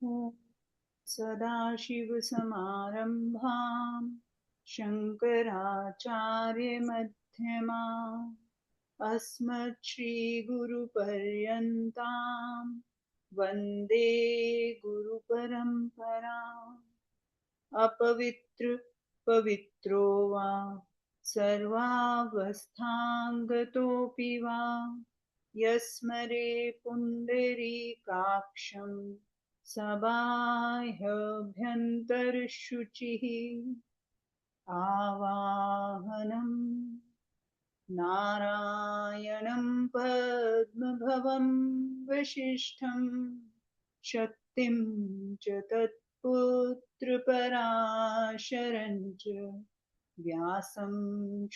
ॐ सदाशिवसमारम्भां शङ्कराचार्यमध्यमाम् अस्मच्छ्रीगुरुपर्यन्तां वन्दे गुरुपरम्पराम्। अपवित्र पवित्रो वा सर्वावस्थाङ्गतोऽपि वा यस्मरे पुण्डरीकाक्षं सबाह्यभ्यन्तरशुचिः आवाहनम् नारायणं पद्मभवं वसिष्ठं शक्तिं च तत्पुत्रपराशरं च व्यासं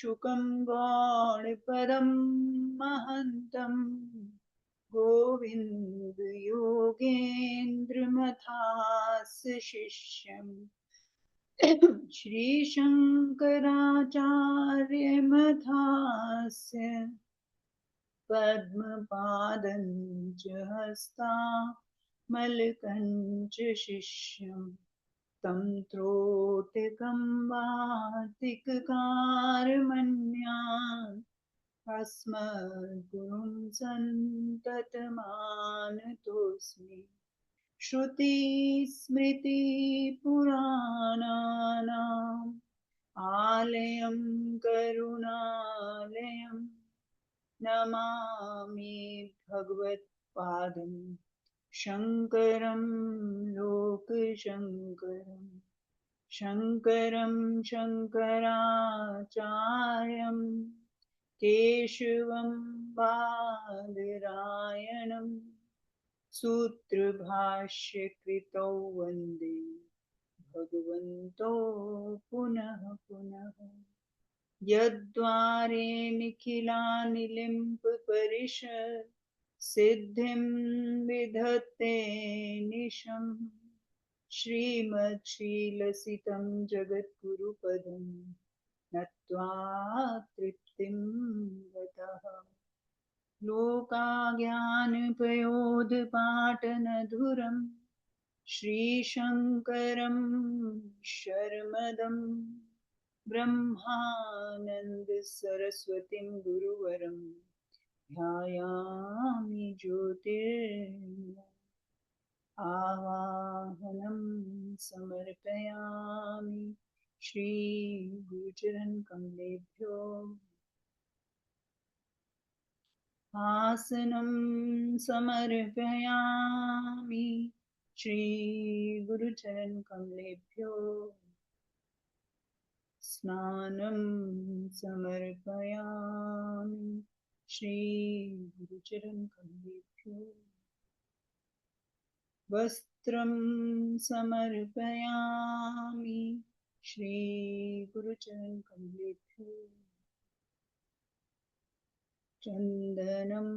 शुकं गौडपदं महन्तं गोविन्दयोगेन्द्रमथास्य शिष्यम् श्रीशङ्कराचार्यमथास्य पद्मपादं च हस्तामलकं च शिष्यं तं त्रोटकं वातिककारमन्यान् अस्मद्गुरुं सन्ततमानतोऽस्मि श्रुतिस्मृतिपुराणानाम् आलयं करुणालयं नमामि भगवत्पादं शङ्करं लोकशङ्करं शङ्करं शङ्कराचार्यं केशवं बादरायणं सूत्रभाष्यकृतौ वन्दे भगवन्तो पुनः पुनः। यद्वारे निखिलानिलिम्पपरिषत् सिद्धिं विधत्ते निशम् श्रीमच्छ्रीलसितं जगद्गुरुपदं नत्वा तृप्तिं गतः। लोकाज्ञानपयोधपाटनधुरं श्रीशङ्करं शर्मदं ब्रह्मानन्द सरस्वतीं गुरुवरं ध्यायामि ज्योतिर्मयम् आवाहनं समर्पयामि श्रीगुरुचरणकमलेभ्यो आसनं समर्पयामि श्रीगुरुचरणकमलेभ्यो स्नानं समर्पयामि श्रीगुरुचरणकमलेभ्यो वस्त्रं समर्पयामि श्रीगुरुचरणकमलेभ्यो चन्दनं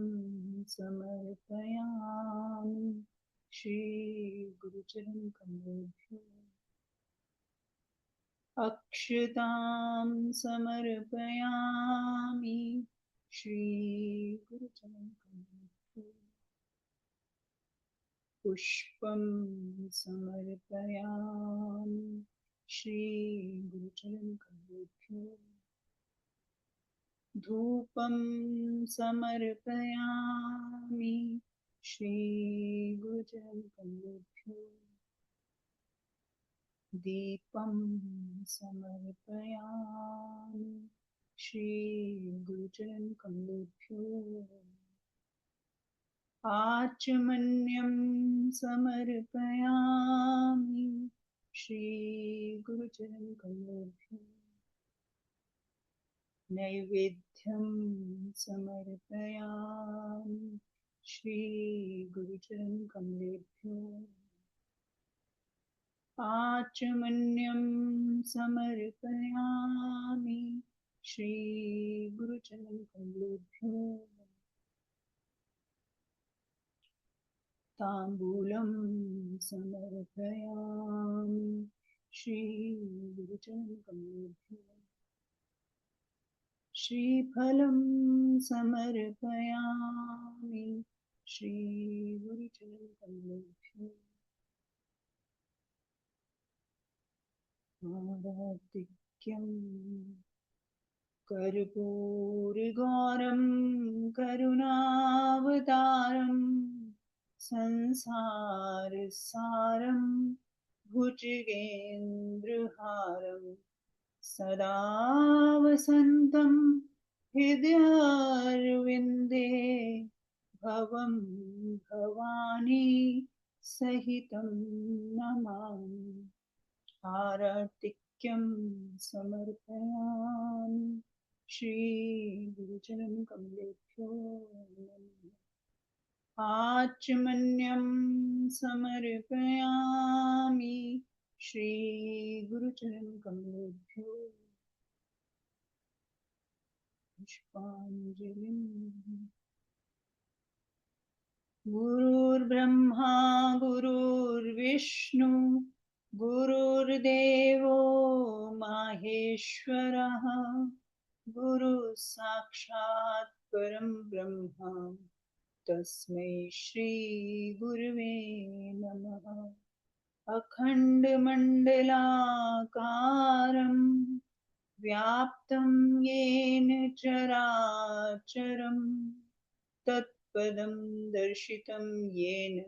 समर्पयामि श्रीगुरुचरणकमलेभ्यो अक्षतां समर्पयामि श्रीगुरुचरणकमलेभ्यो पुष्पं समर्पयामि श्रीगुरुचरणकमलेभ्यो धूपं समर्पयामि श्रीगुरुचरणकमलेभ्यो दीपं समर्पयामि श्रीगुरुचरणकमलेभ्यो आचमन्यं समर्पयामि श्रीगुरुचरणकमलेभ्यो नैवेद्यं समर्पयामि श्रीगुरुचरणकमलेभ्यो आचमन्यं समर्पयामि श्रीगुरुचरणकमलेभ्यो ताम्बूलं समर्पयामि श्रीगुरुचरणकमलेभ्यो श्रीफलं समर्पयामि श्रीगुरुचरणकमलेभ्यो आराधिक्यं कर्पूरगौरं करुणावतारं संसारसारं भुजगेन्द्रहारं सदा वसन्तं हृदयारविन्दे भवं भवानी सहितं नमामि। आराधिक्यं समर्पयामि श्रीगुरुचरण कमलेभ्यो नमः। आचमन्यं समर्पयामि श्रीगुरुचरण कमलेभ्यो पुष्पाञ्जलिं। गुरुर्ब्रह्मा गुरुर्विष्णु गुरुर्देवो माहेश्वरः गुरुः साक्षात् परं ब्रह्म तस्मै श्री गुरुवे नमः। अखण्डमण्डलाकारं व्याप्तं येन चराचरं तत्पदं दर्शितं येन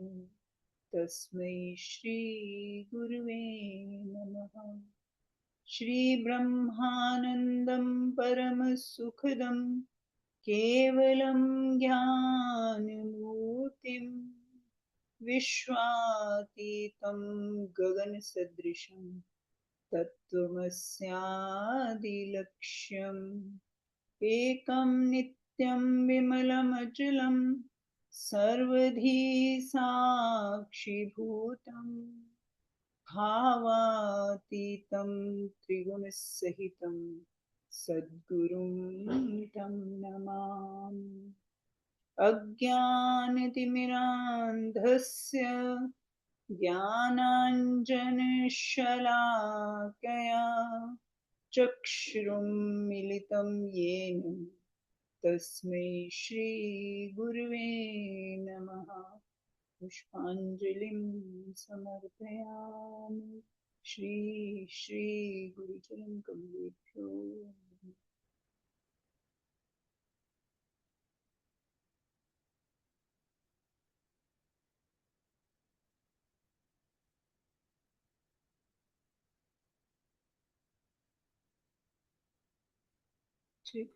तस्मै श्री गुरुवे नमः। श्रीब्रह्मानन्दं परमसुखदं केवलं ज्ञानमूर्तिं विश्वातीतं गगनसदृशं तत्त्वमस्यादिलक्ष्यम् एकं नित्यं विमलमचलं सर्वधी साक्षिभूतं भावातीतं त्रिगुणसहितं सद्गुरुं तं नमामि। अज्ञानतिमिरान्धस्य ज्ञानाञ्जनशलाकया चक्षुरुन्मिलितं येन तस्मै श्रीगुरुवे नमः। पुष्पाञ्जलिं समर्पयामि श्री गुरुचरण कमलेभ्यो। ठीक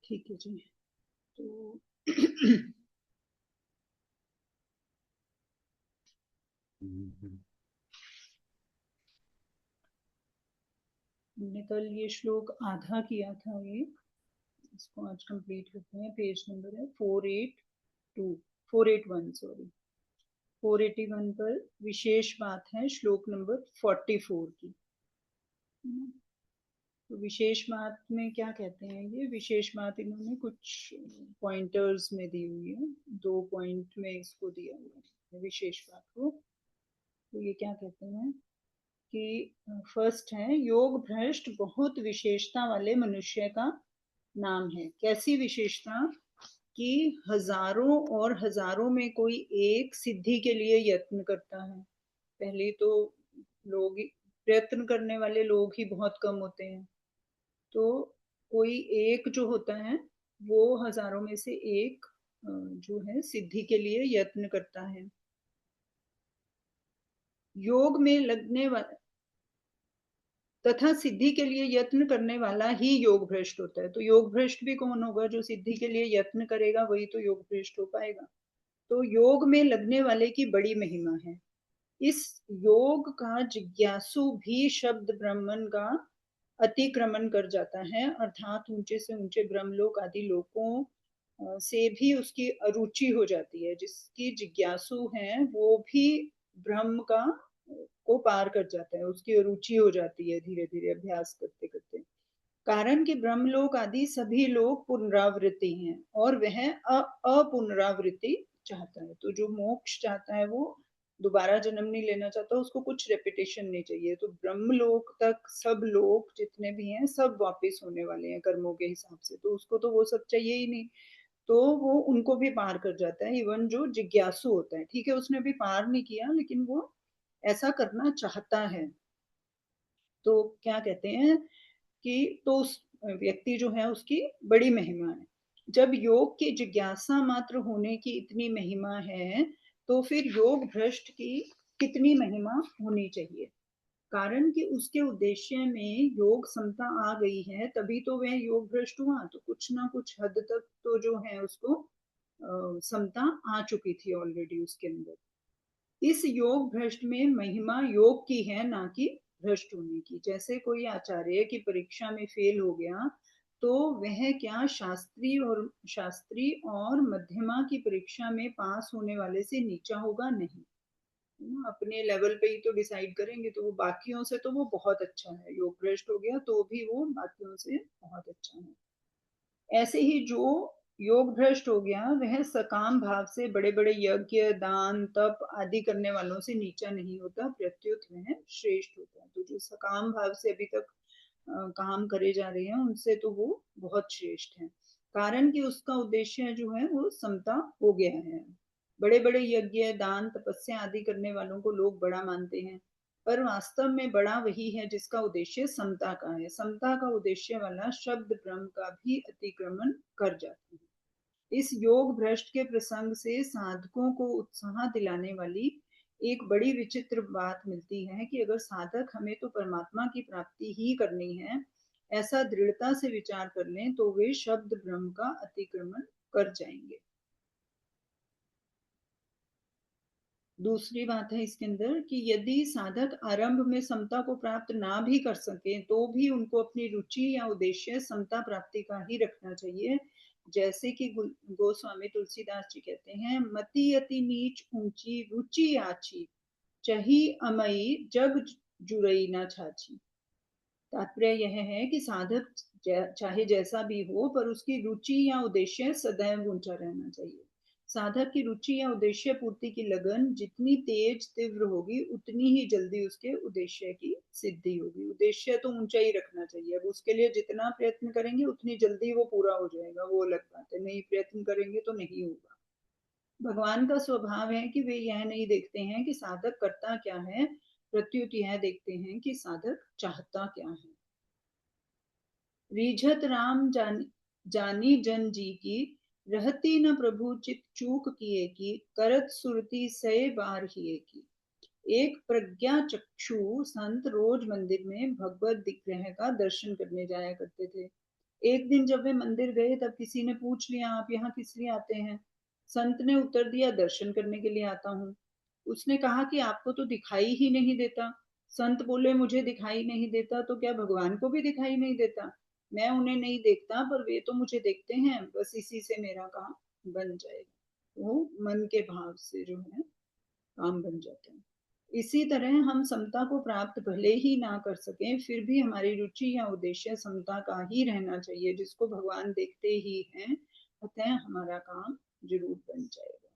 ठीक है जी। तो हमने कल ये श्लोक आधा किया था, ये इसको आज कंप्लीट करते हैं। पेज नंबर है 482 481 सॉरी 481 पर विशेष बात है श्लोक नंबर 44 की। तो विशेष बात में क्या कहते हैं, ये विशेष बात इन्होंने कुछ पॉइंटर्स में दी हुई है, 2 पॉइंट में इसको दिया हुआ है विशेष बात को। तो ये क्या कहते हैं कि फर्स्ट है, योग भ्रष्ट बहुत विशेषता वाले मनुष्य का नाम है। कैसी विशेषता कि हजारों और हजारों में कोई एक सिद्धि के लिए यत्न करता है। पहले तो लोग प्रयत्न करने वाले लोग ही बहुत कम होते हैं, तो कोई एक जो होता है वो हजारों में से एक जो है सिद्धि के लिए यत्न करता है। योग में लगने वाला तथा सिद्धि के लिए यत्न करने वाला ही योग भ्रष्ट होता है। तो योग भ्रष्ट भी कौन होगा? जो सिद्धि के लिए यत्न करेगा वही तो योग भ्रष्ट हो पाएगा। तो योग में लगने वाले की बड़ी महिमा है। इस योग का जिज्ञासु भी शब्द ब्राह्मण का अतिक्रमण कर जाता है, अर्थात ऊंचे से ऊंचे ब्रह्मलोक आदि लोकों से भी उसकी अरुचि हो जाती है। जिसकी जिज्ञासु है वो भी ब्रह्म का को पार कर जाता है, उसकी अरुचि हो जाती है धीरे धीरे अभ्यास करते करते। कारण कि ब्रह्मलोक आदि सभी लोग पुनरावृत्ति हैं और वह अपुनरावृत्ति चाहता है। तो जो मोक्ष चाहता है वो दोबारा जन्म नहीं लेना चाहता, उसको कुछ रेपिटेशन नहीं चाहिए। तो ब्रह्मलोक तक सब लोग जितने भी हैं सब वापिस होने वाले हैं कर्मों के हिसाब से, तो उसको तो वो सब चाहिए ही नहीं। तो वो उनको भी पार कर जाता है, इवन जो जिज्ञासु होता है। ठीक है, उसने भी पार नहीं किया लेकिन वो ऐसा करना चाहता है। तो क्या कहते हैं कि तो उस व्यक्ति जो है उसकी बड़ी महिमा है। जब योग की जिज्ञासा मात्र होने की इतनी महिमा है तो फिर योग भ्रष्ट की कितनी महिमा होनी चाहिए। कारण कि उसके उद्देश्य में योग समता आ गई है, तभी तो वह योग भ्रष्ट हुआ। तो कुछ ना कुछ हद तक तो जो है उसको समता आ चुकी थी ऑलरेडी उसके अंदर। इस योग भ्रष्ट में महिमा योग की है, ना कि भ्रष्ट होने की। जैसे कोई आचार्य की परीक्षा में फेल हो गया तो वह क्या शास्त्री और मध्यमा की परीक्षा में पास होने वाले से नीचा होगा? नहीं। अपने लेवल पे ही तो डिसाइड करेंगे। तो वो बाकियों से तो वो बहुत अच्छा है, योग भ्रष्ट हो गया तो भी वो बाकियों से बहुत अच्छा है। ऐसे ही जो योग भ्रष्ट हो गया वह सकाम भाव से बड़े बड़े यज्ञ दान तप आदि करने वालों से नीचा नहीं होता, प्रत्युत वह श्रेष्ठ होता है। तो जो सकाम भाव से अभी तक काम करे जा रहे हैं उनसे तो वो बहुत श्रेष्ठ है। कारण कि उसका उद्देश्य जो है वो समता हो गया है। बड़े बड़े यज्ञ दान तपस्या आदि करने वालों को लोग बड़ा मानते हैं, पर वास्तव में बड़ा वही है जिसका उद्देश्य समता का है। समता का उद्देश्य वाला शब्द ब्रह्म का भी अतिक्रमण कर जाता है। इस योग भ्रष्ट के प्रसंग से साधकों को उत्साह दिलाने वाली एक बड़ी विचित्र बात मिलती है कि अगर साधक हमें तो परमात्मा की प्राप्ति ही करनी है ऐसा दृढ़ता से विचार कर लें तो वे शब्द ब्रह्म का अतिक्रमण कर जाएंगे। दूसरी बात है इसके अंदर कि यदि साधक आरंभ में समता को प्राप्त ना भी कर सके तो भी उनको अपनी रुचि या उद्देश्य समता प्राप्ति का ही रखना चाहिए। जैसे कि गोस्वामी तुलसीदास जी कहते हैं, मति अति नीच ऊंची रुचि आची, चही अमई जग जुरई ना छाची। तात्पर्य यह है कि साधक चाहे जैसा भी हो पर उसकी रुचि या उद्देश्य सदैव ऊंचा रहना चाहिए। साधक की रुचि या उद्देश्य पूर्ति की लगन जितनी तेज तीव्र होगी उतनी ही जल्दी उसके उद्देश्य की सिद्धि होगी। उद्देश्य तो ऊंचा ही रखना चाहिए। अब उसके लिए जितना प्रयत्न करेंगे उतनी जल्दी वो पूरा हो जाएगा, वो अलग बात है। नहीं प्रयत्न करेंगे तो नहीं होगा। भगवान का स्वभाव है कि वे यह नहीं देखते हैं कि साधक करता क्या है, प्रत्युत यह देखते हैं कि साधक चाहता क्या है। रीझत राम जानी जन जी की, रहती न प्रभु चित चूक किए की, करत सुरती सय बार हिए की। एक प्रज्ञा चक्षु संत रोज मंदिर में भगवत विग्रह का दर्शन करने जाया करते थे। एक दिन जब वे मंदिर गए तब किसी ने पूछ लिया, आप यहाँ किस लिए आते हैं? संत ने उत्तर दिया, दर्शन करने के लिए आता हूँ। उसने कहा कि आपको तो दिखाई ही नहीं देता। संत बोले, मुझे दिखाई नहीं देता तो क्या भगवान को भी दिखाई नहीं देता? मैं उन्हें नहीं देखता पर वे तो मुझे देखते हैं, बस इसी से मेरा काम बन जाएगा। वो मन के भाव से जो है काम बन जाता है। इसी तरह हम समता को प्राप्त भले ही ना कर सकें फिर भी हमारी रुचि या उद्देश्य समता का ही रहना चाहिए, जिसको भगवान देखते ही हैं, अतः हमारा काम जरूर बन जाएगा।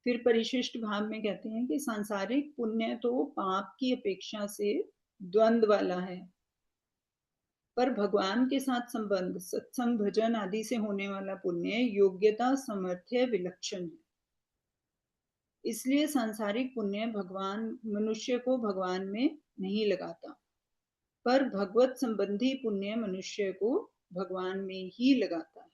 फिर परिशिष्ट भाव में कहते हैं कि सांसारिक पुण्य तो पाप की अपेक्षा से द्वंद्व वाला है, पर भगवान के साथ संबंध सत्संग भजन आदि से होने वाला पुण्य योग्यता समर्थ्य विलक्षण है। इसलिए सांसारिक पुण्य भगवान मनुष्य को भगवान में नहीं लगाता, पर भगवत संबंधी पुण्य मनुष्य को भगवान में ही लगाता है।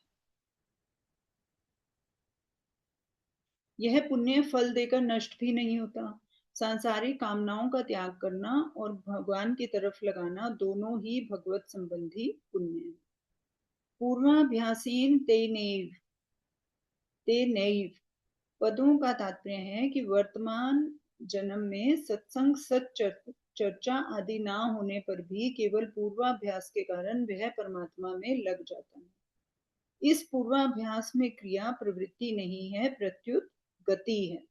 यह पुण्य फल देकर नष्ट भी नहीं होता। सांसारिक कामनाओं का त्याग करना और भगवान की तरफ लगाना दोनों ही भगवत संबंधी पुण्य है। पूर्वाभ्यासीन ते नैव पदों का तात्पर्य है कि वर्तमान जन्म में सत्संग चर्चा आदि ना होने पर भी केवल पूर्वाभ्यास के कारण वह परमात्मा में लग जाता है। इस पूर्वाभ्यास में क्रिया प्रवृत्ति नहीं है, प्रत्युत गति है।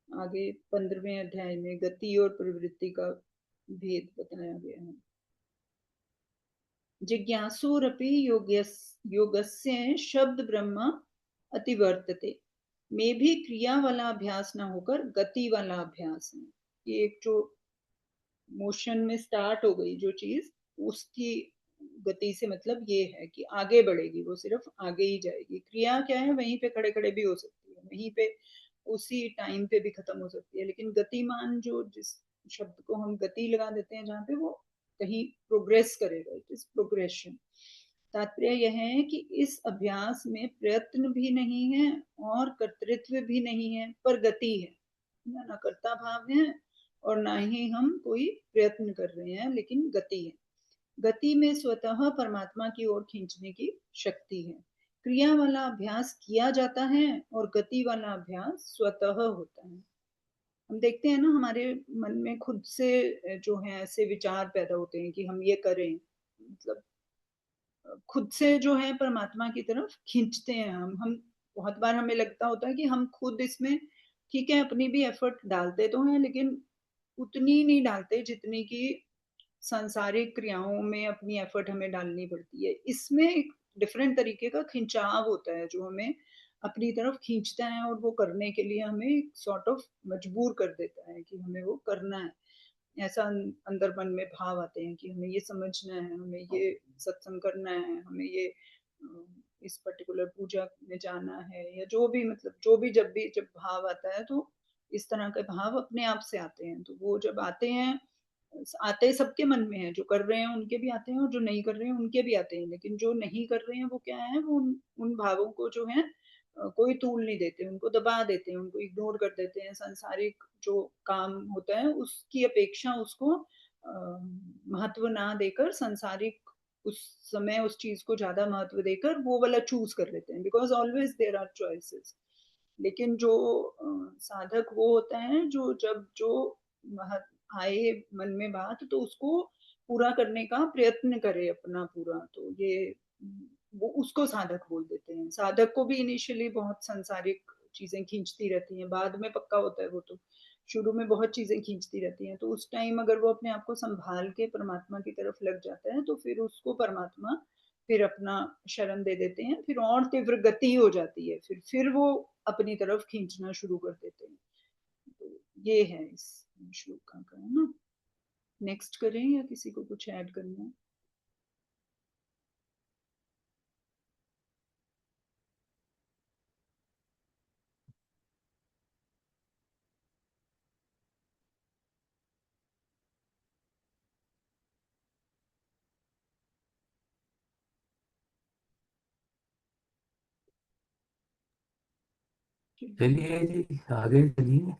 आगे 15वें अध्याय में गति और प्रवृत्ति का भेद बताया गया है। जिज्ञासुरपि योगस्य शब्द ब्रह्म अतिवर्तते में भी क्रिया वाला अभ्यास ना होकर गति वाला अभ्यास है। ये एक जो मोशन में स्टार्ट हो गई जो चीज, उसकी गति से मतलब ये है कि आगे बढ़ेगी, वो सिर्फ आगे ही जाएगी। क्रिया क्या है, वहीं पे खड़े खड़े भी हो सकती है, वहीं पे उसी टाइम पे भी खत्म हो सकती है, लेकिन गतिमान जो जिस शब्द को हम गति लगा देते हैं जहाँ पे, वो कहीं प्रोग्रेस करेगा, इट इज प्रोग्रेशन। तात्पर्य यह है कि इस अभ्यास में प्रयत्न भी नहीं है और कर्तृत्व भी नहीं है, पर गति है, ना कर्ता भाव है और ना ही हम कोई प्रयत्न कर रहे हैं, लेकिन गति है। गति में स्वतः परमात्मा की ओर खींचने की शक्ति है। क्रिया वाला अभ्यास किया जाता है और गति वाला अभ्यास स्वतः होता है। हम देखते हैं ना, हमारे मन में खुद से जो है ऐसे विचार पैदा होते हैं कि हम ये करें, मतलब खुद से जो है परमात्मा की तरफ खींचते हैं हम। बहुत बार हमें लगता होता है कि हम खुद इसमें ठीक है, अपनी भी एफर्ट डालते तो हैं, लेकिन उतनी नहीं डालते जितनी की सांसारिक क्रियाओं में अपनी एफर्ट हमें डालनी पड़ती है। इसमें एक डिफरेंट तरीके का खिंचाव होता है जो हमें अपनी तरफ खींचता है और वो करने के लिए हमें सॉर्ट ऑफ मजबूर कर देता है कि हमें वो करना है। ऐसा अंदर मन में भाव आते हैं कि हमें ये समझना है, हमें ये सत्संग करना है, हमें ये इस पर्टिकुलर पूजा में जाना है, या जो भी, मतलब जो भी जब भाव आता है, तो इस तरह के भाव अपने आप से आते हैं। तो वो जब आते हैं, आते सबके मन में है, जो कर रहे हैं उनके भी आते हैं और जो नहीं कर रहे हैं उनके भी आते हैं, लेकिन जो नहीं कर रहे हैं वो क्या है, वो उन भावों को जो है कोई तूल नहीं देते, उनको दबा देते हैं, उनको इग्नोर कर देते हैं। सांसारिक जो काम होता है उसकी अपेक्षा उसको महत्व ना देकर, सांसारिक उस समय उस चीज को ज्यादा महत्व देकर वो वाला चूज कर लेते हैं, because always there are choices. लेकिन जो साधक वो होता है जो जब जो आए मन में बात, तो उसको पूरा करने का प्रयत्न करे अपना पूरा, तो ये वो उसको साधक बोल देते हैं। साधक को भी इनिशियली बहुत सांसारिक चीजें खींचती रहती हैं, बाद में पक्का होता है वो, तो शुरू में बहुत चीजें खींचती रहती हैं। तो उस टाइम अगर वो अपने आप को संभाल के परमात्मा की तरफ लग जाता है, तो फिर उसको परमात्मा फिर अपना शरण दे देते हैं, फिर और तीव्र गति हो जाती है, फिर वो अपनी तरफ खींचना शुरू कर देते हैं। तो ये है इस श्लोक का है ना। नेक्स्ट करें या किसी को कुछ ऐड करना है? चलिए जी, आगे चलिए।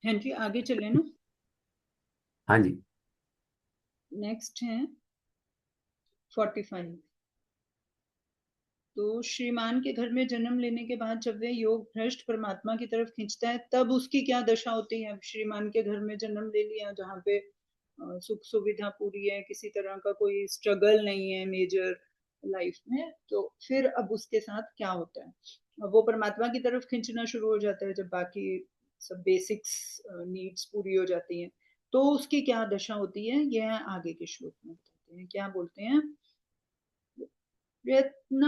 हाँ जी, आगे चले ना। हाँ जी। नेक्स्ट है 45। तो श्रीमान के घर में जन्म लेने के बाद जब वह योग भ्रष्ट परमात्मा की तरफ खींचता है, तब उसकी क्या दशा होती है। श्रीमान के घर में जन्म ले लिया जहाँ पे सुख सुविधा पूरी है, किसी तरह का कोई स्ट्रगल नहीं है मेजर लाइफ में, तो फिर अब उसके साथ क्या होता है। अब वो परमात्मा की तरफ खींचना शुरू हो जाता है जब बाकी सब बेसिक्स नीड्स पूरी हो जाती हैं। तो उसकी क्या दशा होती है, यह आगे के श्लोक में बताते हैं। क्या बोलते हैं, यत्नाद्यतमानस्तु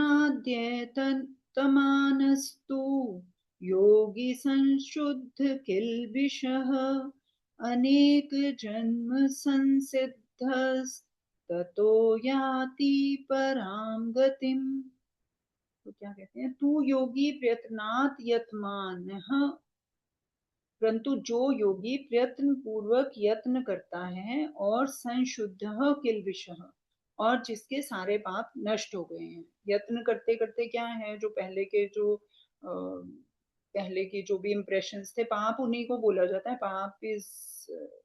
योगी संशुद्ध किल्बिषः अनेक जन्म संसिद्धस्ततो याति परां गतिम्। तो क्या कहते हैं, तू योगी प्रयत्नात् यतमान, परंतु जो योगी प्रयत्न पूर्वक यत्न करता है और संशुद्ध किल्बिषः, और जिसके सारे पाप नष्ट हो गए हैं। यत्न करते करते क्या है, जो पहले के जो भी इम्प्रेशंस थे, पाप उन्हीं को बोला जाता है। पाप इज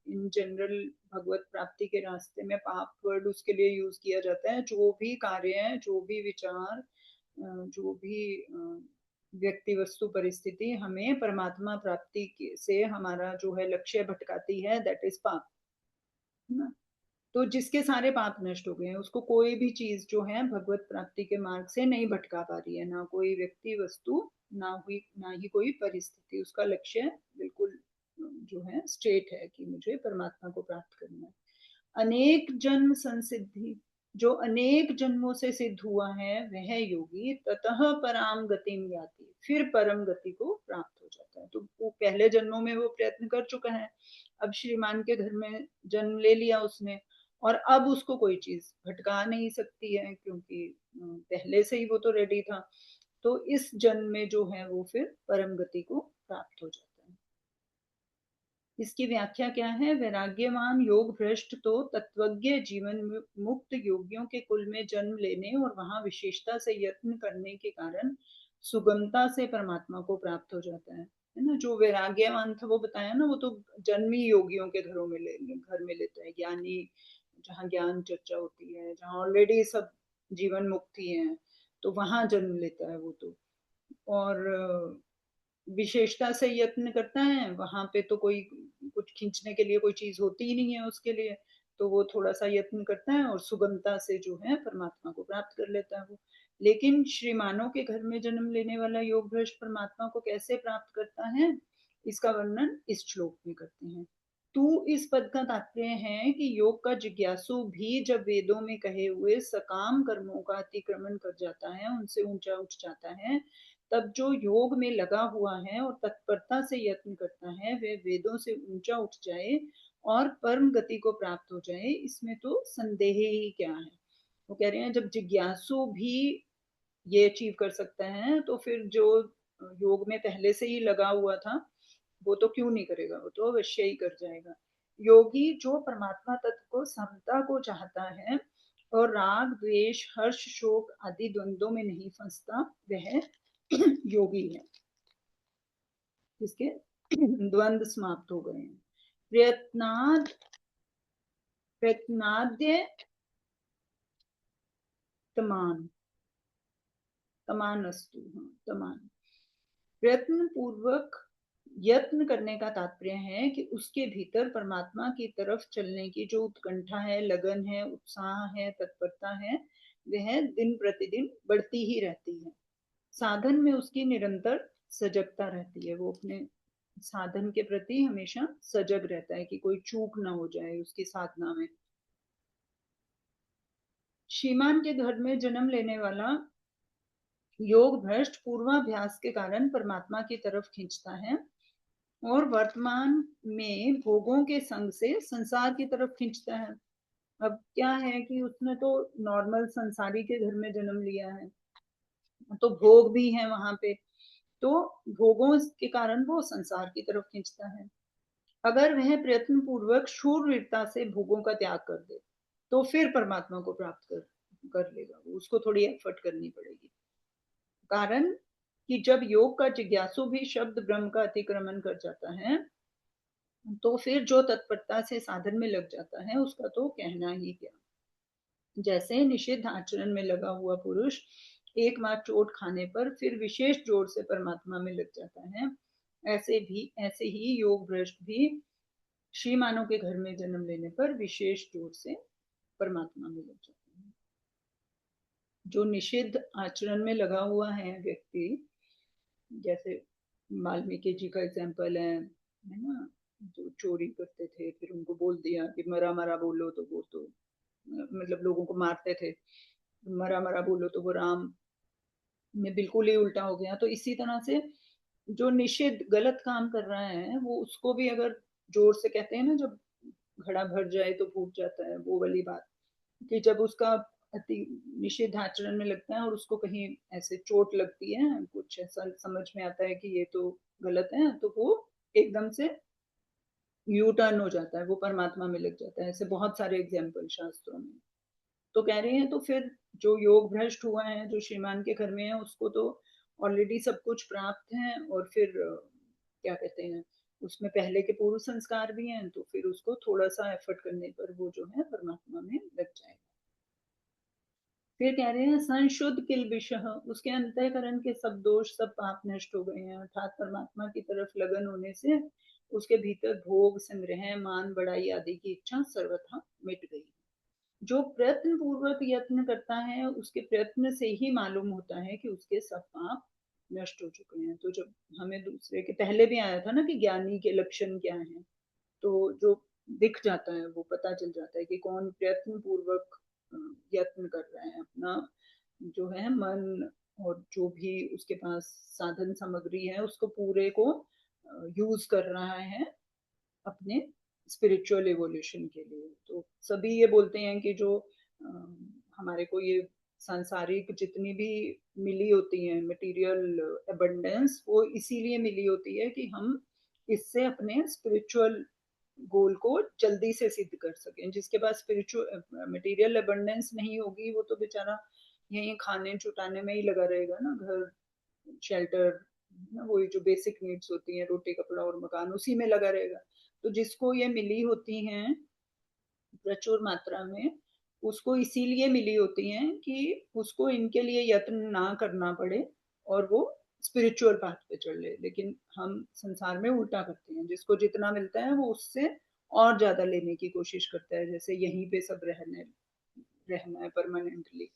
इन जनरल भगवत प्राप्ति के रास्ते में पाप वर्ड उसके लिए यूज किया जाता है। जो भी कार्य है, जो भी विचार, जो भी व्यक्ति वस्तु परिस्थिति हमें परमात्मा प्राप्ति से हमारा जो है लक्ष्य भटकाती है, दैट इज पाप, है ना। तो जिसके सारे पाप नष्ट हो गए हैं, उसको कोई भी चीज जो है भगवत प्राप्ति के मार्ग से नहीं भटका पा रही है, ना कोई व्यक्ति वस्तु, ना ही कोई परिस्थिति। उसका लक्ष्य बिल्कुल जो है स्ट्रेट है कि मुझे परमात्मा को प्राप्त करना है। अनेक जन्म संसिद्धि, जो अनेक जन्मों से सिद्ध हुआ है वह योगी ततः पराम गतिम याति, फिर परम गति को प्राप्त हो जाता है। तो वो पहले जन्मों में वो प्रयत्न कर चुका है, अब श्रीमान के घर में जन्म ले लिया उसने, और अब उसको कोई चीज भटका नहीं सकती है, क्योंकि पहले से ही वो तो रेडी था। तो इस जन्म में जो है वो फिर परम गति को प्राप्त हो जाता है। इसकी व्याख्या क्या है? वैराग्यवान योग भ्रष्ट तो तत्वज्ञ जीवन मुक्त योगियों के कुल में जन्म लेने और वहां विशेषता से यत्न करने के कारण सुगमता से परमात्मा को प्राप्त हो जाता है ना। जो वैराग्यवान था वो बताया ना, वो तो जन्मी योगियों के घर में लेता है, ज्ञानी, जहाँ ज्ञान चर्चा होती है, जहाँ ऑलरेडी सब जीवन मुक्ति है, तो वहां जन्म लेता है वो तो। और विशेषता से यत्न करता है, वहां पे तो कोई कुछ खींचने के लिए कोई चीज होती ही नहीं है उसके लिए, तो वो थोड़ा सा यत्न करता है और सुगमता से जो है परमात्मा को प्राप्त कर लेता है वो। लेकिन श्रीमानों के घर में जन्म लेने वाला योग भ्रष्ट परमात्मा को कैसे प्राप्त करता है, इसका वर्णन इस श्लोक में करते हैं। तू इस पद का तात्पर्य है कि योग का जिज्ञासु भी जब वेदों में कहे हुए सकाम कर्मों का अतिक्रमण कर जाता है, उनसे ऊंचा उठ जाता है, तब जो योग में लगा हुआ है और तत्परता से यत्न करता है वह वेदों से ऊंचा उठ जाए और परम गति को प्राप्त हो जाए, इसमें तो संदेह ही क्या है। वो कह रहे हैं जब जिज्ञासु भी ये अचीव कर सकता है, तो फिर जो योग में पहले से ही लगा हुआ था वो तो क्यों नहीं करेगा, वो तो अवश्य ही कर जाएगा। योगी जो परमात्मा तत्व को समता को चाहता है और राग द्वेष हर्ष शोक आदि द्वंद्वों में नहीं फंसता, वह योगी है, जिसके द्वंद्व समाप्त हो गए हैं। प्रयत्नाद्य तमान तमानस्तु, हाँ तमान, प्रयत्न पूर्वक यत्न करने का तात्पर्य है कि उसके भीतर परमात्मा की तरफ चलने की जो उत्कंठा है, लगन है, उत्साह है, तत्परता है, वह दिन प्रतिदिन बढ़ती ही रहती है। साधन में उसकी निरंतर सजगता रहती है, वो अपने साधन के प्रति हमेशा सजग रहता है कि कोई चूक ना हो जाए उसकी साधना में। श्रीमान के घर में जन्म लेने वाला योग भ्रष्ट पूर्वाभ्यास के कारण परमात्मा की तरफ खींचता है और वर्तमान में भोगों के संग से संसार की तरफ खींचता है। अब क्या है कि उसने तो नॉर्मल संसारी के घर में जन्म लिया है, तो भोग भी है वहां पे, तो भोगों के कारण वो संसार की तरफ खींचता है। अगर वह प्रयत्न पूर्वक शूरवीरता से भोगों का त्याग कर दे, तो फिर परमात्मा को प्राप्त कर लेगा, उसको थोड़ी एफर्ट करनी पड़ेगी। कारण कि जब योग का जिज्ञासु भी शब्द ब्रह्म का अतिक्रमण कर जाता है, तो फिर जो तत्परता से साधन में लग जाता है उसका तो कहना ही क्या। जैसे निषिद्ध आचरण में लगा हुआ पुरुष एक बार चोट खाने पर फिर विशेष जोर से परमात्मा में लग जाता है, ऐसे ही योग भ्रष्ट भी श्रीमानों के घर में जन्म लेने पर विशेष जोर से परमात्मा में लग जाता है। जो निषिद्ध आचरण में लगा हुआ है व्यक्ति, जैसे वाल्मीकि जी का एग्जाम्पल है ना, जो चोरी करते थे फिर उनको बोल दिया कि मरा मरा बोलो, तो वो तो मतलब लोगों को मारते थे, मरा मरा बोलो तो वो राम में बिल्कुल ही उल्टा हो गया। तो इसी तरह से जो निषिद्ध गलत काम कर रहा है वो, उसको भी अगर जोर से कहते हैं ना, जब घड़ा भर जाए तो फूट जाता है, वो वाली बात, कि जब उसका अति निषिद्ध आचरण में लगता है और उसको कहीं ऐसे चोट लगती है, कुछ ऐसा समझ में आता है कि ये तो गलत है, तो वो एकदम से यू टर्न हो जाता है, वो परमात्मा में लग जाता है। ऐसे बहुत सारे एग्जाम्पल शास्त्रों में। तो कह रहे हैं तो फिर जो योग भ्रष्ट हुआ है, जो श्रीमान के घर में है, उसको तो ऑलरेडी सब कुछ प्राप्त है, और फिर क्या कहते हैं, उसमें पहले के पूर्व संस्कार भी हैं, तो फिर उसको थोड़ा सा एफर्ट करने पर वो जो है परमात्मा में लग जाएगा। फिर कह रहे हैं संशुद्ध किलबिशः, उसके अंतःकरण के सब दोष सब पाप नष्ट हो गए हैं, अर्थात परमात्मा की तरफ लगन होने से उसके भीतर भोग संग्रह मान बढ़ाई आदि की इच्छा सर्वथा मिट गई। जो प्रयत्न पूर्वक यत्न करता है उसके प्रयत्न से ही मालूम होता है कि उसके सब पाप नष्ट हो चुके हैं। तो जब हमें दूसरे के पहले भी आया था ना कि ज्ञानी के लक्षण क्या है, तो जो दिख जाता है, वो पता चल जाता है कि कौन प्रयत्न पूर्वक यत्न कर रहा है, अपना जो है मन और जो भी उसके पास साधन सामग्री है उसको पूरे को यूज कर रहा है अपने स्पिरिचुअल एवोल्यूशन के लिए। तो सभी ये बोलते हैं कि जो हमारे को ये सांसारिक जितनी भी मिली होती है मटेरियल एबंडेंस, वो इसीलिए मिली होती है कि हम इससे अपने स्पिरिचुअल गोल को जल्दी से सिद्ध कर सकें। जिसके पास स्पिरिचुअल मटेरियल अबंडेंस नहीं होगी वो तो बेचारा यही खाने छुटाने में ही लगा रहेगा ना, घर शेल्टर ना, वही जो बेसिक नीड्स होती हैं, रोटी कपड़ा और मकान, उसी में लगा रहेगा। तो जिसको ये मिली होती हैं प्रचुर मात्रा में, उसको इसीलिए मिली होती हैं कि उसको इनके लिए यत्न ना करना पड़े और वो स्पिरिचुअल पाथ पे चल ले। लेकिन हम संसार में उल्टा करते हैं, जिसको जितना मिलता है वो उससे और ज्यादा लेने की कोशिश करता है, जैसे यहीं पे सब रहना है परमानेंटली।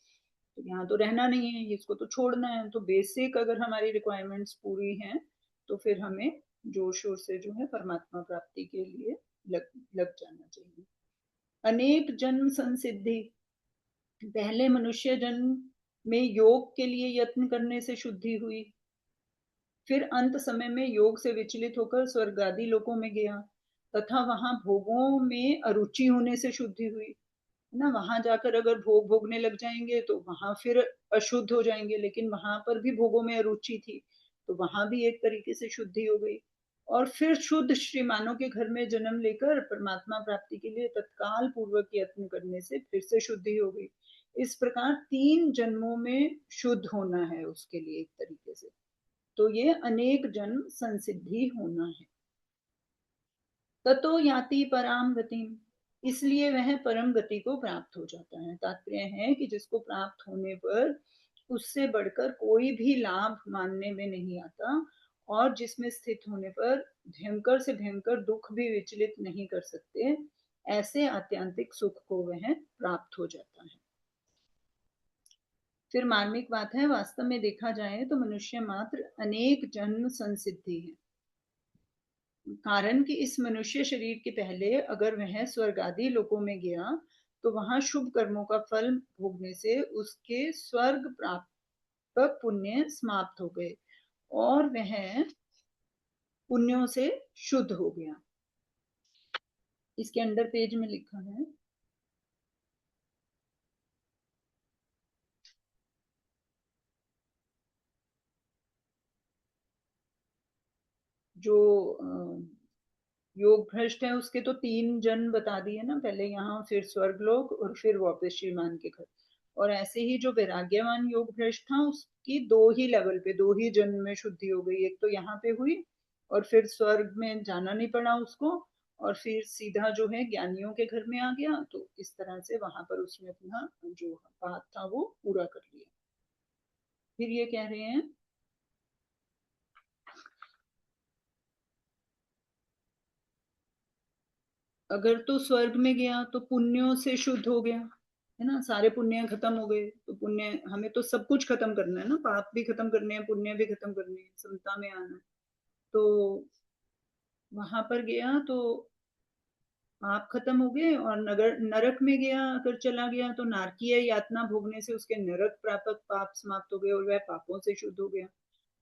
तो यहाँ तो रहना नहीं है, इसको तो छोड़ना है। तो बेसिक अगर हमारी रिक्वायरमेंट्स पूरी हैं तो फिर हमें जोर शोर से जो है परमात्मा प्राप्ति के लिए लग जाना चाहिए। अनेक जन्म संसिद्धि, पहले मनुष्य जन्म में योग के लिए यत्न करने से शुद्धि हुई, फिर अंत समय में योग से विचलित होकर स्वर्ग आदि लोकों में गया तथा वहां भोगों में अरुचि होने से शुद्धि हुई। ना वहां जाकर अगर भोग भोगने लग जाएंगे तो वहां फिर अशुद्ध हो जाएंगे, लेकिन वहां पर भी भोगों में अरुचि थी तो वहां भी एक तरीके से शुद्धि हो गई। और फिर शुद्ध श्रीमानों के घर में जन्म लेकर परमात्मा प्राप्ति के लिए तत्काल पूर्वक यत्न करने से फिर से शुद्धि हो गई। इस प्रकार 3 जन्मों में शुद्ध होना है उसके लिए एक तरीके से। तो ये अनेक जन्म संसिद्धि होना है। ततो याति पराम गति, इसलिए वह परम गति को प्राप्त हो जाता है। तात्पर्य है कि जिसको प्राप्त होने पर उससे बढ़कर कोई भी लाभ मानने में नहीं आता, और जिसमें स्थित होने पर भयंकर से भयंकर दुख भी विचलित नहीं कर सकते, ऐसे आत्यंतिक सुख को वह प्राप्त हो जाता है। फिर मार्मिक बात है, वास्तव में देखा जाए तो मनुष्य मात्र अनेक जन्म संसिद्धि है। कारण कि इस मनुष्य शरीर के पहले अगर वह स्वर्ग आदि लोकों में गया तो वहां शुभ कर्मों का फल भोगने से उसके स्वर्ग प्राप्त पुण्य समाप्त हो गए और वह पुण्यों से शुद्ध हो गया। इसके अंडर पेज में लिखा है, जो योग भ्रष्ट है उसके तो 3 जन्म बता दिए ना, पहले यहाँ फिर स्वर्ग लोक और फिर वापस श्रीमान के घर। और ऐसे ही जो वैराग्यवान योग भ्रष्ट था उसकी 2 ही लेवल पे 2 ही जन्म में शुद्धि हो गई। एक तो यहाँ पे हुई और फिर स्वर्ग में जाना नहीं पड़ा उसको, और फिर सीधा जो है ज्ञानियों के घर में आ गया। तो इस तरह से वहां पर उसने अपना जो पाठ था वो पूरा कर लिया। फिर ये कह रहे हैं, अगर तो स्वर्ग में गया तो पुण्यों से शुद्ध हो गया, है ना, सारे पुण्य खत्म हो गए। तो पुण्य, हमें तो सब कुछ खत्म करना है ना, पाप भी खत्म करने हैं, पुण्य भी खत्म करने हैं, समता में आना है। तो वहां पर गया तो पाप खत्म हो गए, और नगर नरक में गया अगर चला गया तो नारकीय यातना भोगने से उसके नरक प्रापक पाप समाप्त हो गए और वह पापों से शुद्ध हो गया।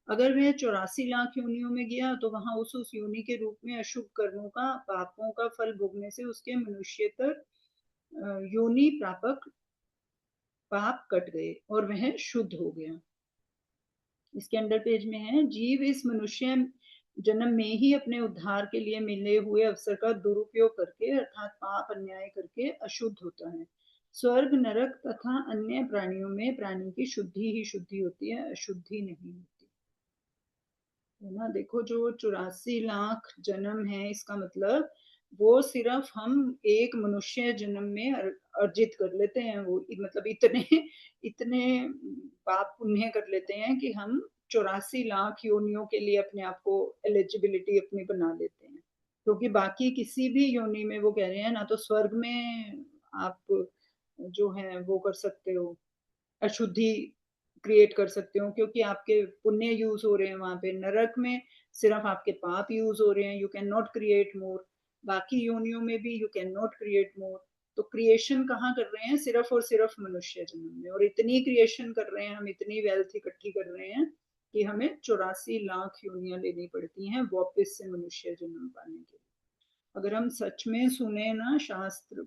अगर वह 84 लाख योनियों में गया तो वहां उस योनि के रूप में अशुभ कर्मों का पापों का फल भोगने से उसके मनुष्यतर योनि प्रापक पाप कट गए और वह शुद्ध हो गया। इसके अंडर पेज में है, जीव इस मनुष्य जन्म में ही अपने उद्धार के लिए मिले हुए अवसर का दुरुपयोग करके अर्थात पाप अन्याय करके अशुद्ध होता है। स्वर्ग नरक तथा अन्य प्राणियों में प्राणी की शुद्धि ही शुद्धि होती है, अशुद्धि नहीं होती है ना। देखो जो 84 लाख जन्म है, इसका मतलब वो सिर्फ हम एक मनुष्य जन्म में अर्जित कर लेते हैं। वो मतलब इतने इतने पाप पुण्य कर लेते हैं कि हम 84 लाख योनियों के लिए अपने आप को एलिजिबिलिटी अपनी बना लेते हैं। क्योंकि बाकी किसी भी योनि में वो कह रहे हैं ना, तो स्वर्ग में आप जो है वो कर सकते हो, अशुद्धि क्रिएट कर सकते हो क्योंकि आपके पुण्य यूज हो रहे हैं वहां पे। नरक में सिर्फ आपके पाप यूज हो रहे हैं, you can not create more. बाकी योनियों में भी you can not create more. तो क्रिएशन कहाँ कर रहे हैं? सिर्फ और सिर्फ मनुष्य जन्म में। और इतनी क्रिएशन कर रहे हैं हम, इतनी वेल्थ इकट्ठी कर रहे हैं कि हमें 84 लाख योनियां लेनी पड़ती हैं वापस से मनुष्य जन्म पाने के लिए। अगर हम सच में सुने ना शास्त्र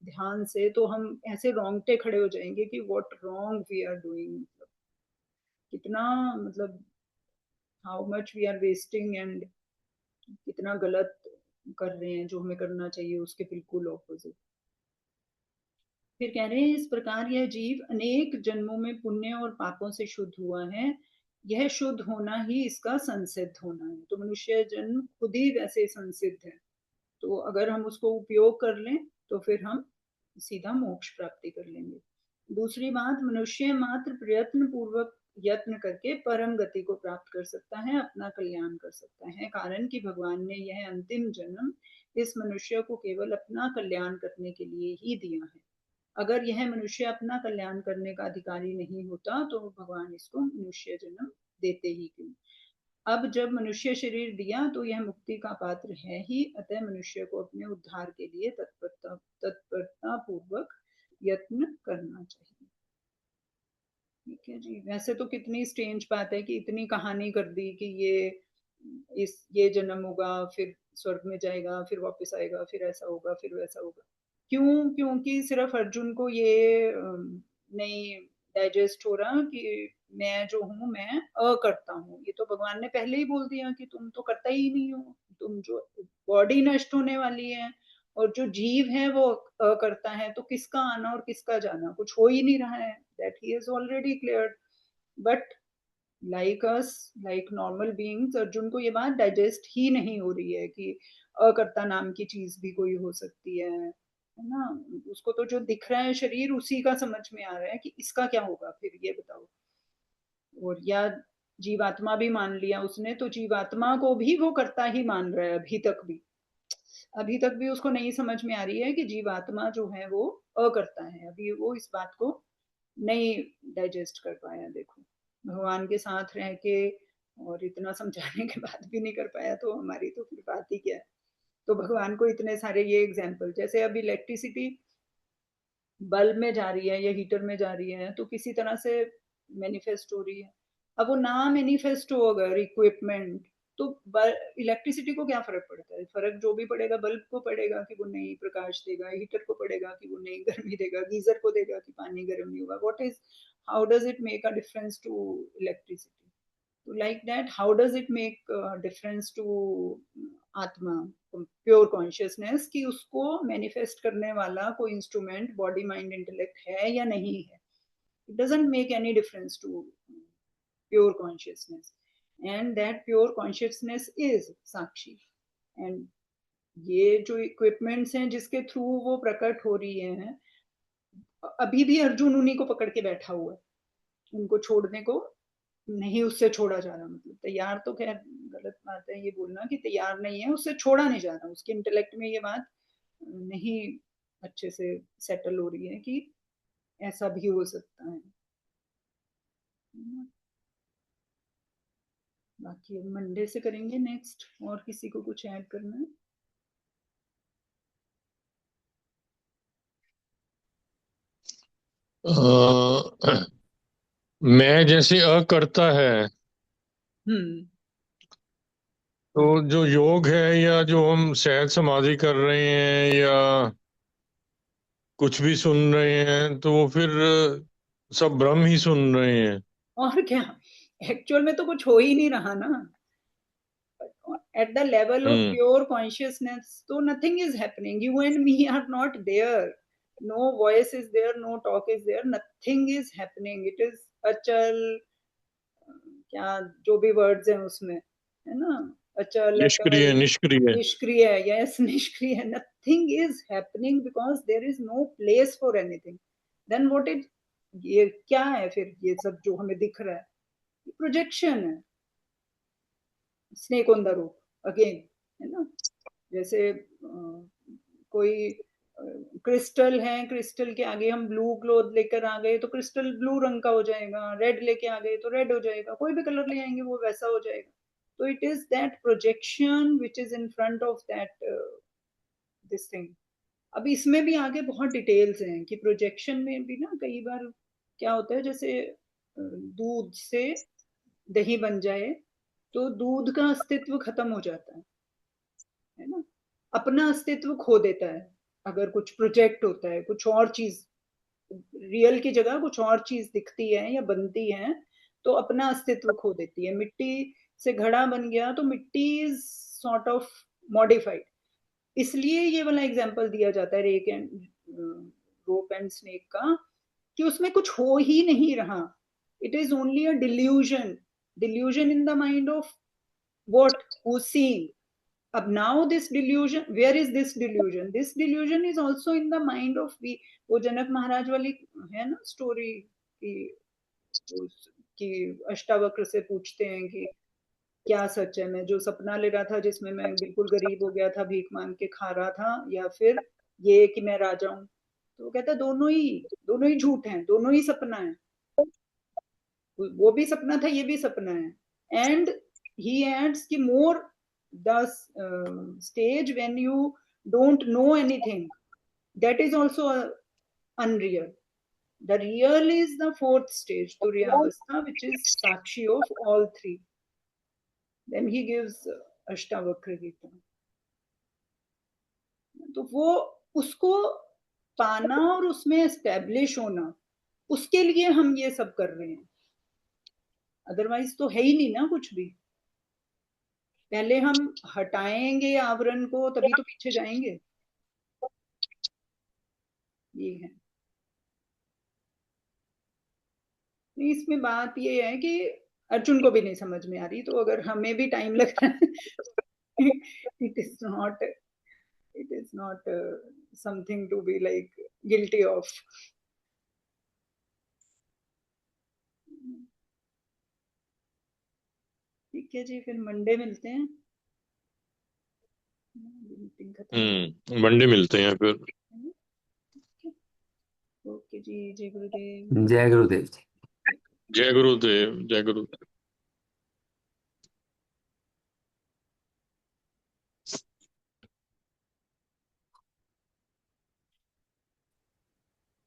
ध्यान से, तो हम ऐसे रोंगटे खड़े हो जाएंगे कि what wrong we are doing, मतलब कितना, मतलब how much we are wasting and कितना गलत कर रहे हैं जो हमें करना चाहिए उसके बिल्कुल ऑपोजिट। फिर कह रहे हैं इस प्रकार यह जीव अनेक जन्मों में पुण्य और पापों से शुद्ध हुआ है, यह शुद्ध होना ही इसका संसिद्ध होना है। तो मनुष्य जन्म खुद ही वैसे संसिद्ध है, तो अगर हम उसको उपयोग कर लें तो फिर हम सीधा मोक्ष प्राप्ति कर लेंगे। दूसरी बात, मनुष्य मात्र प्रयत्न पूर्वक यत्न करके परम गति को प्राप्त कर सकता है, अपना कल्याण कर सकता है, कारण कि भगवान ने यह अंतिम जन्म इस मनुष्य को केवल अपना कल्याण करने के लिए ही दिया है। अगर यह मनुष्य अपना कल्याण करने का अधिकारी नहीं होता तो भगवान इसको मनुष्य जन्म देते ही क्यों। अब जब मनुष्य शरीर दिया तो यह मुक्ति का पात्र है ही, अतः मनुष्य को अपने उद्धार के लिए तत्परता पूर्वक यत्न करना चाहिए। ठीक है जी। वैसे तो कितनी स्ट्रेंज बात है कि इतनी कहानी कर दी कि ये जन्म होगा, फिर स्वर्ग में जाएगा, फिर वापस आएगा, फिर ऐसा होगा, फिर वैसा होगा। क्यों? क्योंकि सिर्फ अर्जुन को ये नहीं डाइजेस्ट हो रहा कि मैं जो हूँ मैं करता हूँ। ये तो भगवान ने पहले ही बोल दिया कि तुम तो करता ही नहीं हो, तुम जो बॉडी नष्ट होने वाली है और जो जीव है वो करता है, तो किसका आना और किसका जाना? कुछ हो ही नहीं रहा है, that he is already clear. But like us, like normal beings, Arjun को ये बात डाइजेस्ट ही नहीं हो रही है कि अकर्ता नाम की चीज भी कोई हो सकती है ना। उसको तो जो दिख रहा है शरीर उसी का समझ में आ रहा है कि इसका क्या होगा फिर, ये बताओ। और या जीवात्मा भी मान लिया उसने, तो जीवात्मा को भी वो करता ही मान रहा है अभी तक भी। अभी तक भी उसको नहीं समझ में आ रही है कि जीवात्मा जो है वो अकर्ता है, अभी वो इस बात को नहीं डाइजेस्ट कर पाया। देखो, भगवान के साथ रह के और इतना समझाने के बाद भी नहीं कर पाया, तो हमारी तो फिर बात ही क्या है। तो भगवान को इतने सारे ये एग्जाम्पल, जैसे अब इलेक्ट्रिसिटी बल्ब में जा रही है या हीटर में जा रही है तो किसी तरह से मैनिफेस्ट हो रही है। अब वो ना मैनिफेस्ट हो अगर इक्विपमेंट, तो इलेक्ट्रिसिटी को क्या फर्क पड़ता है? फर्क जो भी पड़ेगा बल्ब को पड़ेगा कि वो नई प्रकाश देगा, हीटर को पड़ेगा कि वो नई गर्मी देगा, गीजर को देगा कि पानी गर्म नहीं होगा। What is, how does it make a difference to electricity? तो like that, how does it make difference to atma, pure consciousness, कि उसको मैनिफेस्ट करने वाला कोई इंस्ट्रूमेंट बॉडी माइंड इंटेलेक्ट है या नहीं है? It doesn't make any difference to pure consciousness, and that pure consciousness is sakshi. And ये जो इक्विपमेंट्स हैं जिसके थ्रू वो प्रकट हो रही है, अभी भी अर्जुन उन्हीं को पकड़ के बैठा हुआ है, उनको छोड़ने को नहीं उससे छोड़ा जा रहा। मतलब तैयार तो खैर गलत बात है ये बोलना कि तैयार नहीं है, उससे छोड़ा नहीं जा रहा। उसके इंटेलेक्ट में ये बात नहीं अच्छे से सेटल हो रही है कि ऐसा भी हो सकता है। बाकी अब मंडे से करेंगे नेक्स्ट। और किसी को कुछ ऐड करना है? मैं जैसे करता है, हम्म। तो जो योग है या जो हम सहज समाधि कर रहे हैं या कुछ भी सुन रहे हैं, तो वो फिर सब भ्रम ही सुन रहे हैं। और क्या, एक्चुअल में तो कुछ हो ही नहीं रहा ना। at the level of hmm. pure consciousness, so nothing is happening. You and me are not there. No voice is there, no talk is there, nothing is happening. It is achal, क्या जो भी words हैं उसमें, है ना, अचल निष्क्रिय अटल निष्क्रिय। निष्क्रिय, यस निष्क्रिय, nothing is happening because there is no place for anything. Then what is, ये क्या है फिर? ये सब जो हमें दिख रहा है प्रोजेक्शन है, snake on the rope again, है ना। जैसे कोई क्रिस्टल है, क्रिस्टल के आगे हम ब्लू क्लोथ लेकर आ गए तो क्रिस्टल ब्लू रंग का हो जाएगा, रेड लेके आ गए तो रेड हो जाएगा, कोई भी कलर ले आएंगे वो वैसा हो जाएगा। तो it is that projection which is in front of that this thing. अब इसमें भी आगे बहुत डिटेल्स हैं कि प्रोजेक्शन में भी ना कई बार क्या होता है, जैसे दूध से दही बन जाए तो दूध का अस्तित्व खत्म हो जाता है ना, अपना अस्तित्व खो देता है। अगर कुछ प्रोजेक्ट होता है, कुछ और चीज रियल की जगह कुछ और चीज दिखती है या बनती है तो अपना अस्तित्व खो देती है। मिट्टी से घड़ा बन गया तो मिट्टी इज सॉर्ट ऑफ मॉडिफाइड। इसलिए ये वाला एग्जांपल दिया जाता है rake and rope and snake का, कि उसमें कुछ हो ही नहीं रहा। It is only a delusion, delusion in the mind of what who seeing. अब now this delusion, where is this delusion? This delusion is also in the mind of we। वो जनक महाराज वाली है ना स्टोरी कि अष्टावक्र से पूछते हैं कि क्या सच है, मैं जो सपना ले रहा था जिसमें मैं बिल्कुल गरीब हो गया था, भीख मांग के खा रहा था, या फिर ये कि मैं राजा हूं। तो वो कहता है दोनों ही झूठ हैं, दोनों ही सपना है। वो भी सपना था, ये भी सपना है। एंड ही एड्स कि मोर the stage when you don't know anything, that is also unreal. The real is the fourth stage, Turyavastha, which is Sakshi of all three. Then he gives Ashtavakra Gita. तो वो उसको पाना और उसमें establish होना, उसके लिए हम ये सब कर रहे हैं। अदरवाइज तो है ही नहीं ना कुछ भी। पहले हम हटाएंगे आवरण को तभी तो पीछे जाएंगे। ये है। इसमें बात ये है कि अर्जुन को भी नहीं समझ में आ रही, तो अगर हमें भी टाइम लग रहा है it is not something to be like guilty of. ठीक है जी, फिर मंडे मिलते हैं। मीटिंग खत्म। मंडे मिलते हैं फिर। ओके जी, जय गुरुदेव। जय गुरुदेव जी। जय गुरुदेव, जय गुरुदेव।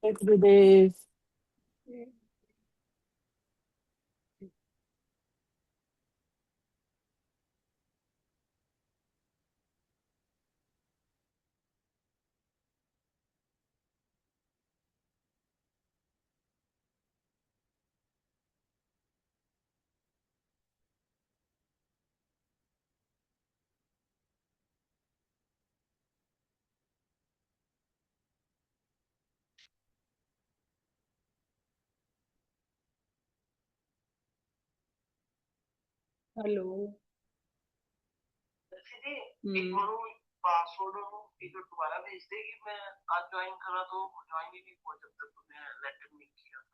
जय गुरुदेव। हेलो। पासवर्ड इधर दोबारा भेज देगी। मैं आज ज्वाइन करा तो ज्वाइन ही नहीं हुआ जब तक तुमने लेटर नहीं किया।